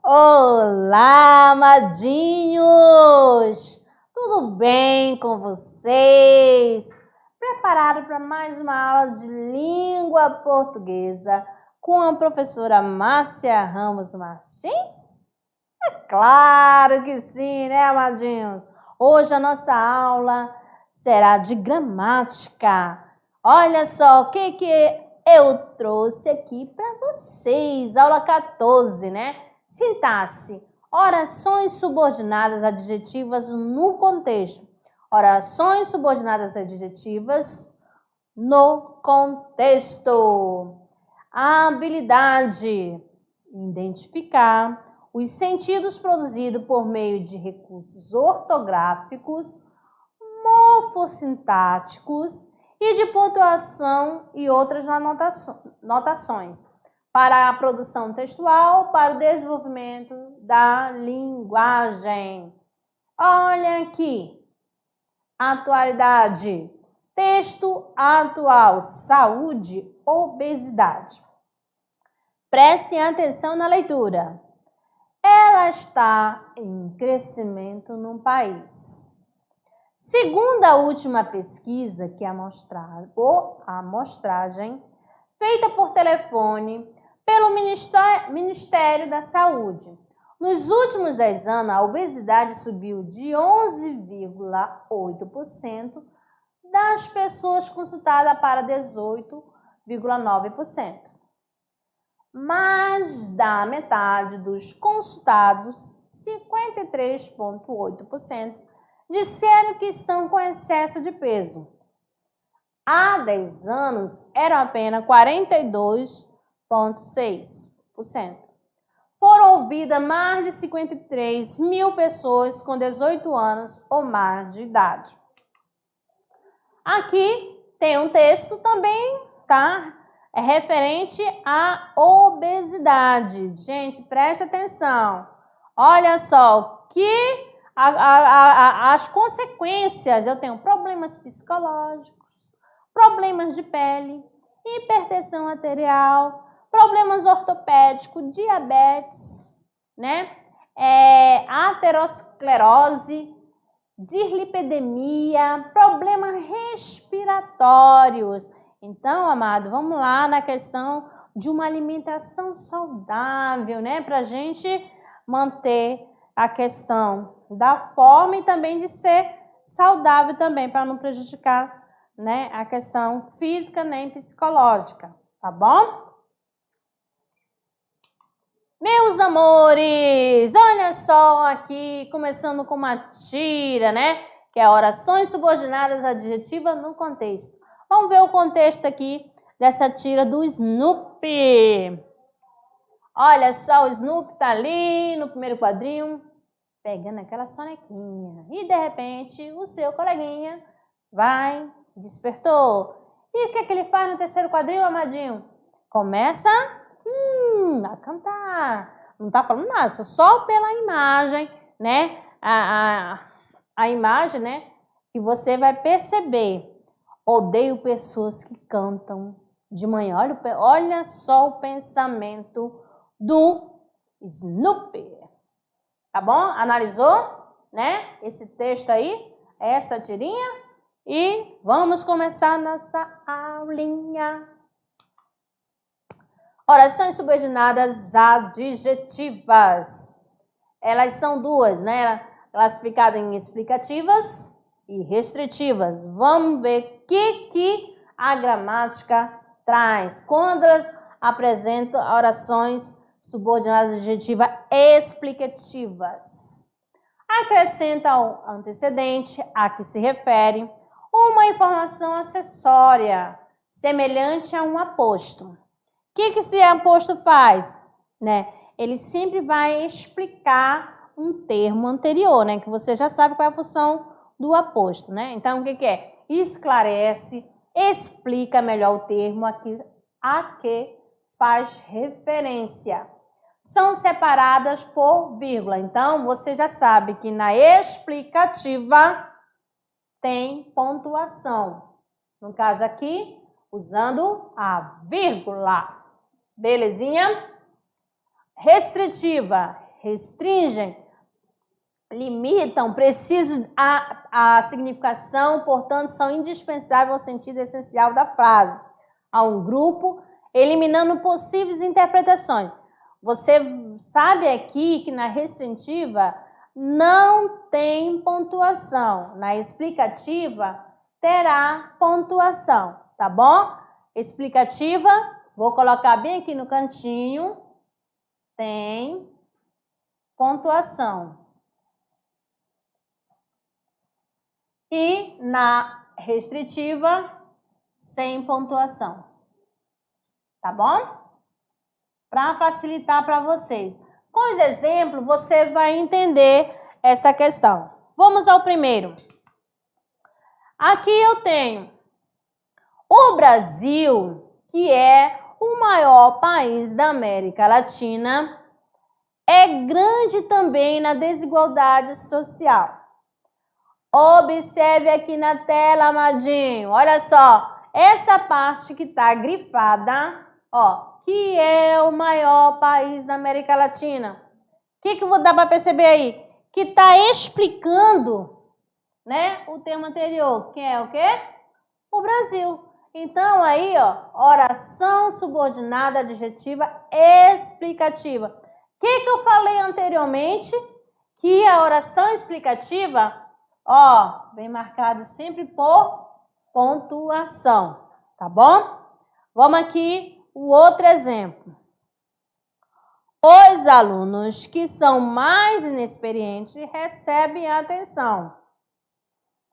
Olá, amadinhos! Tudo bem com vocês? Preparado para mais uma aula de língua portuguesa com a professora Márcia Ramos Martins? É claro que sim, né, amadinhos? Hoje a nossa aula será de gramática. Olha só o que eu trouxe aqui para vocês. Aula 14, né? Sintaxe. Orações subordinadas adjetivas no contexto. Orações subordinadas adjetivas no contexto. A habilidade. Identificar os sentidos produzidos por meio de recursos ortográficos, morfossintáticos e de pontuação e outras notações para a produção textual, para o desenvolvimento da linguagem. Olha aqui, atualidade, texto atual, saúde, obesidade. Prestem atenção na leitura. Ela está em crescimento no país. Segundo a última pesquisa que amostragem feita por telefone pelo Ministério da Saúde, nos últimos 10 anos a obesidade subiu de 11,8% das pessoas consultadas para 18,9%. Mais da metade dos consultados, 53,8%, disseram que estão com excesso de peso. Há 10 anos, eram apenas 42,6%. Foram ouvidas mais de 53 mil pessoas com 18 anos ou mais de idade. Aqui tem um texto também, tá? É referente à obesidade. Gente, presta atenção. Olha só, que as consequências, eu tenho problemas psicológicos, problemas de pele, hipertensão arterial, problemas ortopédicos, diabetes, né? Aterosclerose, dislipidemia, problemas respiratórios. Então, amado, vamos lá na questão de uma alimentação saudável, né? Para a gente manter a questão da forma e também de ser saudável também, para não prejudicar, né, a questão física nem psicológica, tá bom? Meus amores, olha só aqui, começando com uma tira, né? Que é orações subordinadas adjetivas no contexto. Vamos ver o contexto aqui dessa tira do Snoopy. Olha só, o Snoopy tá ali no primeiro quadrinho, pegando aquela sonequinha. E, de repente, o seu coleguinha despertou. E o que ele faz no terceiro quadrinho, amadinho? Começa a cantar. Não tá falando nada, só pela imagem, né? A imagem, né? Que você vai perceber. Odeio pessoas que cantam de manhã. Olha só o pensamento do Snoopy. Tá bom? Analisou, né? Esse texto aí, essa tirinha. E vamos começar nossa aulinha. Orações subordinadas adjetivas. Elas são duas, né? Classificadas em explicativas e restritivas. Vamos ver o que a gramática traz quando elas apresentam orações subordinadas adjetivas explicativas. Acrescenta ao antecedente a que se refere uma informação acessória, semelhante a um aposto. O que esse aposto faz? Né? Ele sempre vai explicar um termo anterior, né? Que você já sabe qual é a função do aposto, né? Então, o que é? Esclarece, explica melhor o termo a que faz referência. São separadas por vírgula. Então, você já sabe que na explicativa tem pontuação. No caso aqui, usando a vírgula. Belezinha? Restritiva. restringem, limitam, precisam a significação, portanto, são indispensáveis ao sentido essencial da frase, a um grupo, eliminando possíveis interpretações. Você sabe aqui que na restritiva não tem pontuação, na explicativa terá pontuação, tá bom? Explicativa, vou colocar bem aqui no cantinho, tem pontuação. E na restritiva, sem pontuação. Tá bom? Para facilitar para vocês. Com os exemplos, você vai entender esta questão. Vamos ao primeiro. Aqui eu tenho o Brasil, que é o maior país da América Latina, é grande também na desigualdade social. Observe aqui na tela, amadinho. Olha só, essa parte que está grifada, ó, que é o maior país da América Latina. O que vou dar para perceber aí? Que está explicando, né, o tema anterior, que é o quê? O Brasil. Então aí, ó, oração subordinada adjetiva explicativa. O que eu falei anteriormente? Que a oração explicativa, ó, vem marcado sempre por pontuação, tá bom? Vamos aqui, o outro exemplo. Os alunos que são mais inexperientes recebem atenção.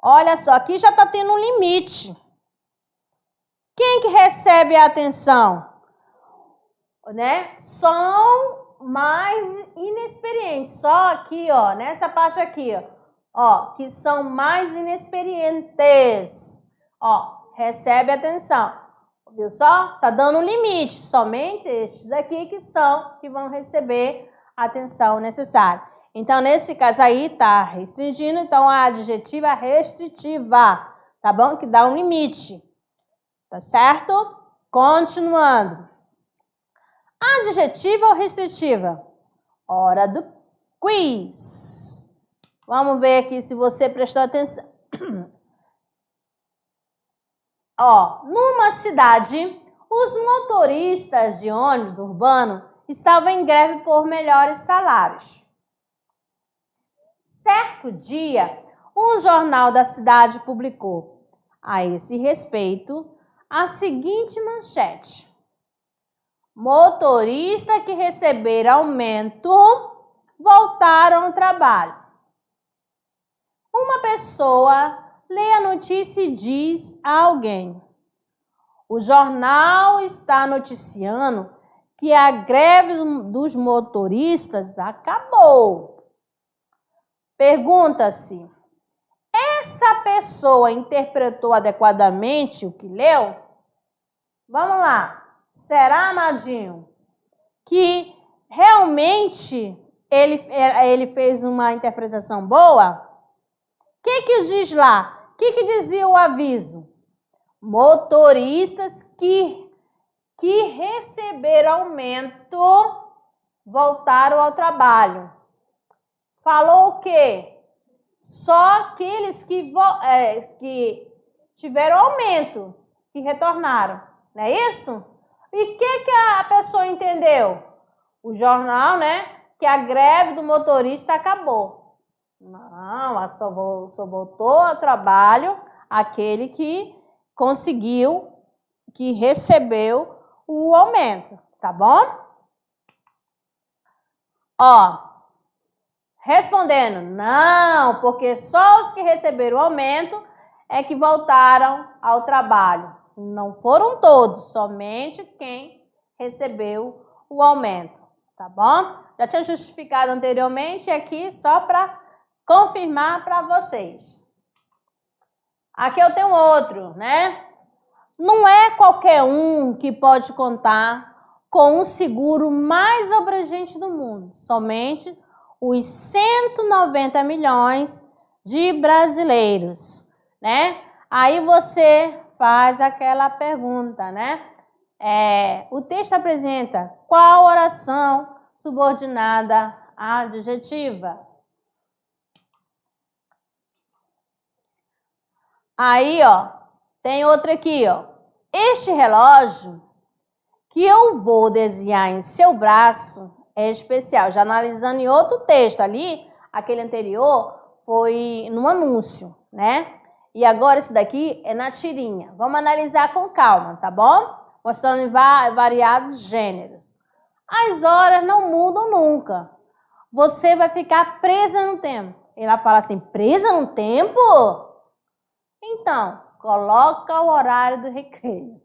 Olha só, aqui já está tendo um limite. Quem que recebe a atenção? Né? São mais inexperientes. Só aqui, ó, nessa parte aqui, ó, que são mais inexperientes. Ó, recebe atenção. Viu só? Tá dando um limite. Somente estes daqui que vão receber a atenção necessária. Então, nesse caso aí, tá restringindo. Então, a adjetiva restritiva, tá bom? Que dá um limite. Tá certo? Continuando. Adjetiva ou restritiva? Hora do quiz. Vamos ver aqui se você prestou atenção. Ó, numa cidade, os motoristas de ônibus urbano estavam em greve por melhores salários. Certo dia, um jornal da cidade publicou, a esse respeito, a seguinte manchete: motoristas que receberam aumento voltaram ao trabalho. Uma pessoa lê a notícia e diz a alguém: o jornal está noticiando que a greve dos motoristas acabou. Pergunta-se: essa pessoa interpretou adequadamente o que leu? Vamos lá. Será, amadinho, que realmente ele fez uma interpretação boa? O que diz lá? O que dizia o aviso? Motoristas que receberam aumento voltaram ao trabalho. Falou o quê? Só aqueles que tiveram aumento, que retornaram. Não é isso? E o que a pessoa entendeu? O jornal, né? Que a greve do motorista acabou. Não, só voltou ao trabalho aquele que conseguiu, que recebeu o aumento, tá bom? Ó, respondendo, não, porque só os que receberam o aumento é que voltaram ao trabalho. Não foram todos, somente quem recebeu o aumento, tá bom? Já tinha justificado anteriormente, aqui só para confirmar para vocês. Aqui eu tenho outro, né? Não é qualquer um que pode contar com o seguro mais abrangente do mundo. Somente os 190 milhões de brasileiros, né? Aí você faz aquela pergunta, né? O texto apresenta qual oração subordinada adjetiva. Aí, ó, tem outra aqui, ó. Este relógio que eu vou desenhar em seu braço é especial. Já analisando em outro texto ali, aquele anterior foi no anúncio, né? E agora esse daqui é na tirinha. Vamos analisar com calma, tá bom? Mostrando em variados gêneros. As horas não mudam nunca. Você vai ficar presa no tempo. Ela fala assim, presa no tempo? Então, coloca o horário do recreio.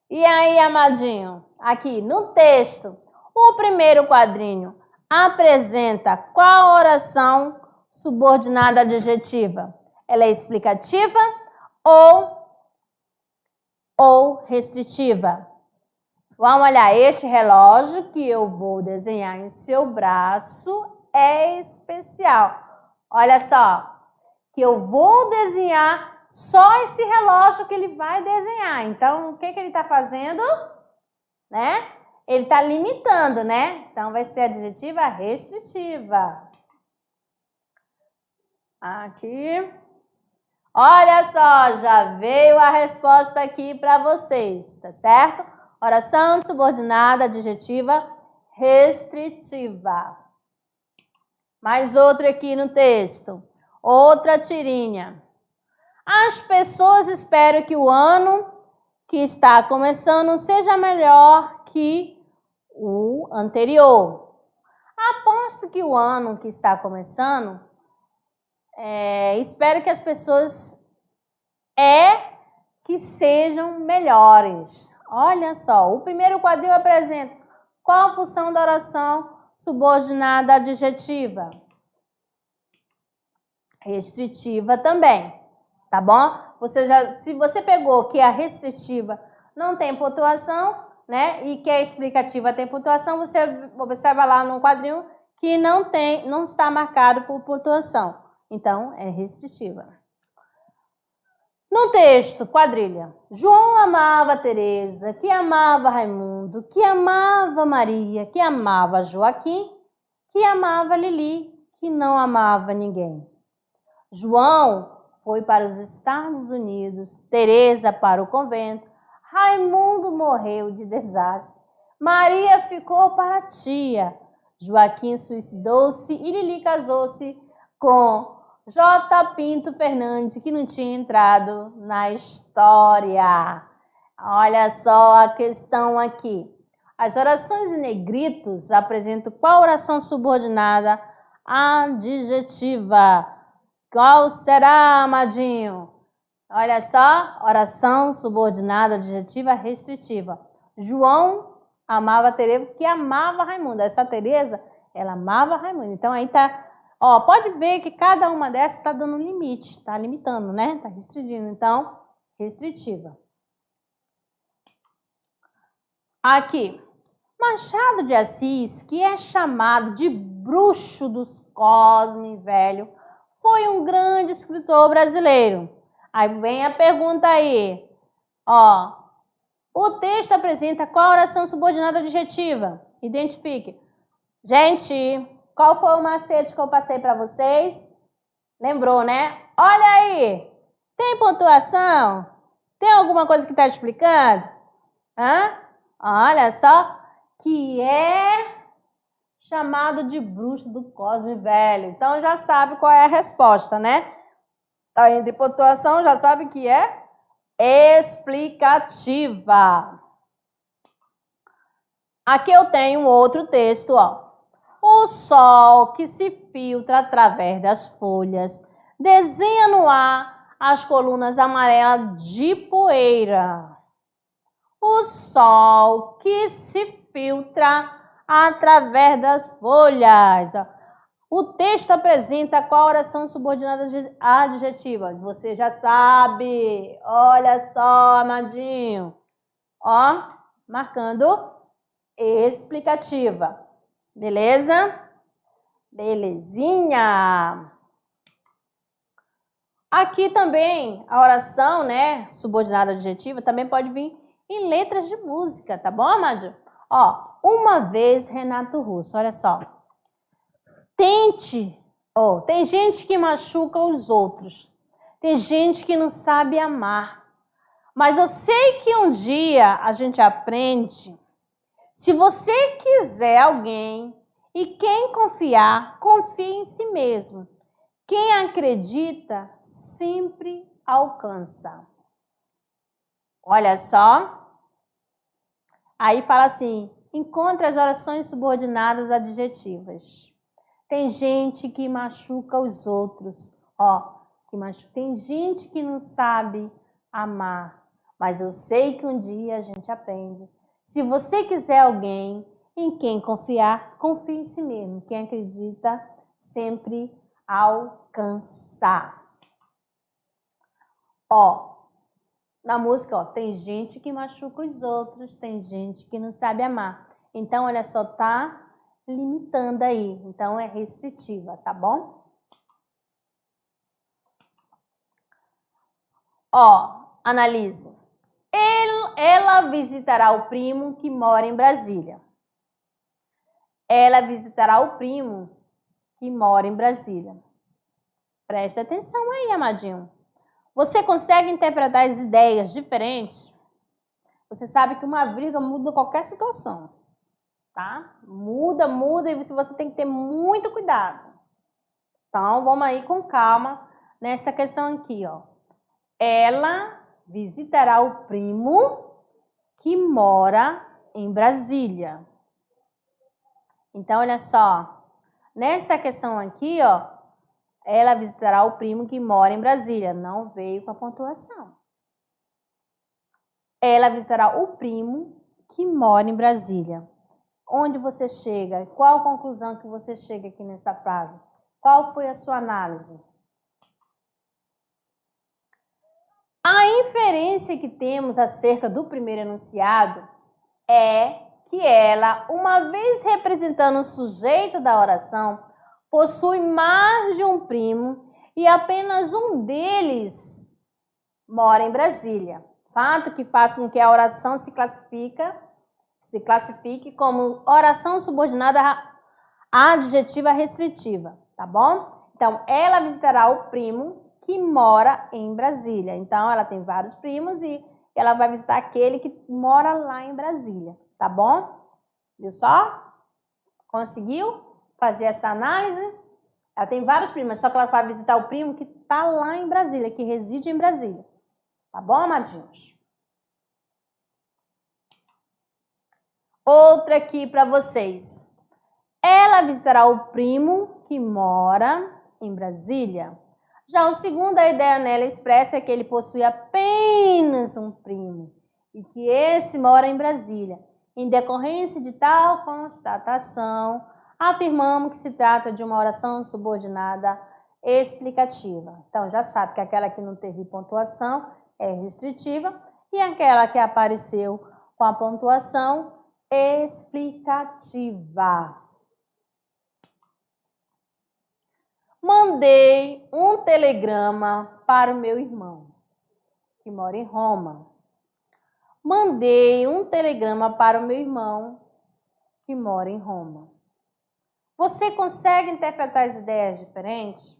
E aí, amadinho, aqui no texto, o primeiro quadrinho apresenta qual oração subordinada adjetiva? Ela é explicativa ou restritiva? Vamos olhar, este relógio que eu vou desenhar em seu braço é especial. Olha só, que eu vou desenhar só esse relógio que ele vai desenhar. Então, o que ele está fazendo? Né? Ele está limitando, né? Então, vai ser adjetiva restritiva. Aqui. Olha só, já veio a resposta aqui para vocês, tá certo? Oração subordinada adjetiva restritiva. Mais outra aqui no texto. Outra tirinha. As pessoas esperam que o ano que está começando seja melhor que o anterior. Aposto que o ano que está começando, espero que as pessoas que sejam melhores. Olha só, o primeiro quadrinho apresenta qual a função da oração subordinada adjetiva? Restritiva também. Tá bom? Se você pegou que a restritiva não tem pontuação, né? E que a explicativa tem pontuação, você observa lá no quadrinho que não está marcado por pontuação. Então, é restritiva. No texto, quadrilha. João amava Teresa, que amava Raimundo, que amava Maria, que amava Joaquim, que amava Lili, que não amava ninguém. João foi para os Estados Unidos, Teresa para o convento, Raimundo morreu de desastre, Maria ficou para a tia, Joaquim suicidou-se e Lili casou-se com J. Pinto Fernandes, que não tinha entrado na história. Olha só a questão aqui. As orações em negritos apresentam qual oração subordinada adjetiva? Qual será, amadinho? Olha só, oração subordinada adjetiva restritiva. João amava Teresa porque amava Raimundo. Essa Teresa, ela amava Raimundo. Então aí tá, ó, pode ver que cada uma dessas está dando um limite, está limitando, né? Está restringindo. Então, restritiva. Aqui, Machado de Assis, que é chamado de bruxo dos Cosme Velho, foi um grande escritor brasileiro. Aí vem a pergunta aí. Ó, o texto apresenta qual oração subordinada adjetiva? Identifique. Gente, qual foi o macete que eu passei para vocês? Lembrou, né? Olha aí. Tem pontuação? Tem alguma coisa que está explicando? Olha só. Que é chamado de bruxo do Cosme Velho. Então, já sabe qual é a resposta, né? Tá entre pontuação, já sabe que é explicativa. Aqui eu tenho outro texto, ó. O sol que se filtra através das folhas desenha no ar as colunas amarelas de poeira. O sol que se filtra através das folhas. O texto apresenta qual oração subordinada adjetiva? Você já sabe. Olha só, amadinho. Ó, marcando explicativa. Beleza? Belezinha. Aqui também a oração, né, subordinada adjetiva também pode vir em letras de música, tá bom, amadinho? Ó, uma vez Renato Russo, olha só. Tem gente que machuca os outros. Tem gente que não sabe amar. Mas eu sei que um dia a gente aprende. Se você quiser alguém e quem confiar, confie em si mesmo. Quem acredita sempre alcança. Olha só. Aí fala assim, encontre as orações subordinadas adjetivas. Tem gente que machuca os outros. Tem gente que não sabe amar. Mas eu sei que um dia a gente aprende. Se você quiser alguém em quem confiar, confie em si mesmo. Quem acredita sempre alcança. Na música, tem gente que machuca os outros, tem gente que não sabe amar. Então, olha só, tá limitando aí. Então, é restritiva, tá bom? Analise. Ela visitará o primo que mora em Brasília. Ela visitará o primo que mora em Brasília. Presta atenção aí, amadinho. Você consegue interpretar as ideias diferentes? Você sabe que uma vírgula muda qualquer situação, tá? Muda, e você tem que ter muito cuidado. Então, vamos aí com calma nesta questão aqui, Ela visitará o primo que mora em Brasília. Então, olha só. Nesta questão aqui, ela visitará o primo que mora em Brasília. Não veio com a pontuação. Ela visitará o primo que mora em Brasília. Onde você chega? Qual a conclusão que você chega aqui nessa frase? Qual foi a sua análise? A inferência que temos acerca do primeiro enunciado é que ela, uma vez representando o sujeito da oração, possui mais de um primo e apenas um deles mora em Brasília. Fato que faz com que a oração se classifique como oração subordinada adjetiva restritiva, tá bom? Então, ela visitará o primo que mora em Brasília. Então, ela tem vários primos e ela vai visitar aquele que mora lá em Brasília, tá bom? Viu só? Conseguiu fazer essa análise? Ela tem vários primos, só que ela vai visitar o primo que está lá em Brasília, que reside em Brasília. Tá bom, amadinhos? Outra aqui para vocês. Ela visitará o primo que mora em Brasília. Já o segundo, a ideia nela expressa é que ele possui apenas um primo e que esse mora em Brasília. Em decorrência de tal constatação, afirmamos que se trata de uma oração subordinada explicativa. Então, já sabe que aquela que não teve pontuação é restritiva e aquela que apareceu com a pontuação explicativa. Mandei um telegrama para o meu irmão, que mora em Roma. Mandei um telegrama para o meu irmão, que mora em Roma. Você consegue interpretar as ideias diferentes?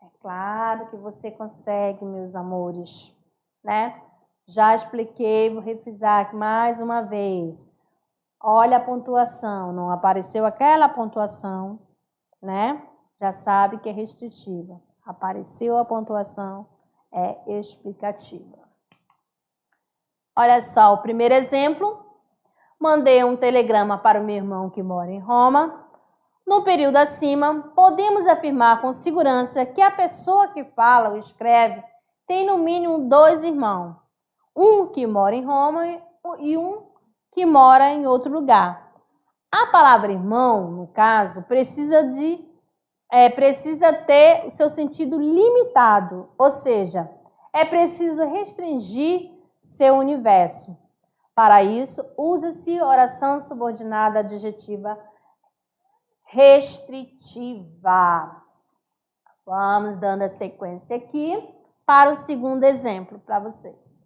É claro que você consegue, meus amores, né? Já expliquei, vou refrisar aqui mais uma vez. Olha a pontuação, não apareceu aquela pontuação, né? Já sabe que é restritiva. Apareceu a pontuação, é explicativa. Olha só, o primeiro exemplo. Mandei um telegrama para o meu irmão que mora em Roma. No período acima, podemos afirmar com segurança que a pessoa que fala ou escreve tem no mínimo 2 irmãos. Um que mora em Roma e um que mora em outro lugar. A palavra irmão, no caso, precisa ter o seu sentido limitado, ou seja, é preciso restringir seu universo. Para isso, usa-se oração subordinada adjetiva restritiva. Vamos dando a sequência aqui para o segundo exemplo para vocês.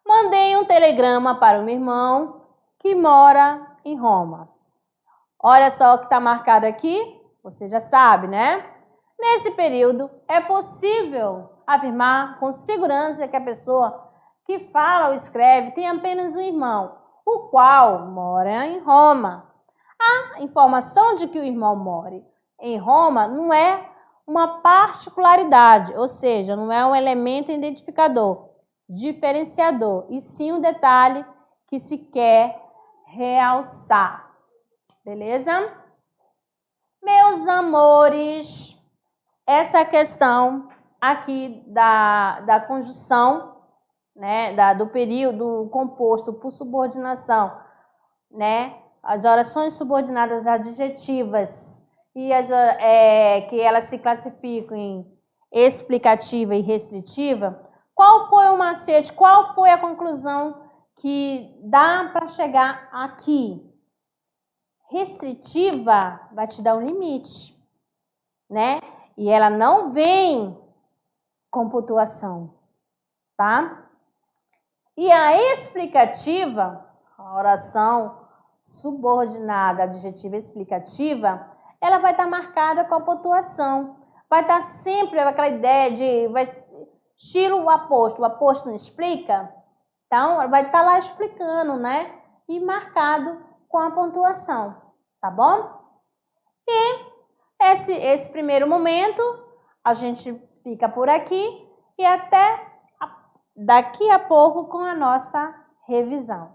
Mandei um telegrama para o meu irmão que mora em Roma. Olha só o que está marcado aqui, você já sabe, né? Nesse período, é possível afirmar com segurança que a pessoa que fala ou escreve tem apenas um irmão, o qual mora em Roma. A informação de que o irmão more em Roma não é uma particularidade, ou seja, não é um elemento identificador, diferenciador, e sim um detalhe que se quer realçar. Beleza? Meus amores, essa questão aqui da conjunção, né, do período composto por subordinação, né, as orações subordinadas adjetivas e que elas se classificam em explicativa e restritiva, qual foi o macete, qual foi a conclusão que dá para chegar aqui? Restritiva vai te dar um limite, né? E ela não vem com pontuação, tá? E a explicativa, a oração subordinada, adjetiva explicativa, ela vai estar marcada com a pontuação. Vai estar sempre aquela ideia de estilo o apóstolo não explica? Então, vai estar lá explicando, né? E marcado com a pontuação, tá bom? E esse primeiro momento, a gente fica por aqui e até daqui a pouco com a nossa revisão.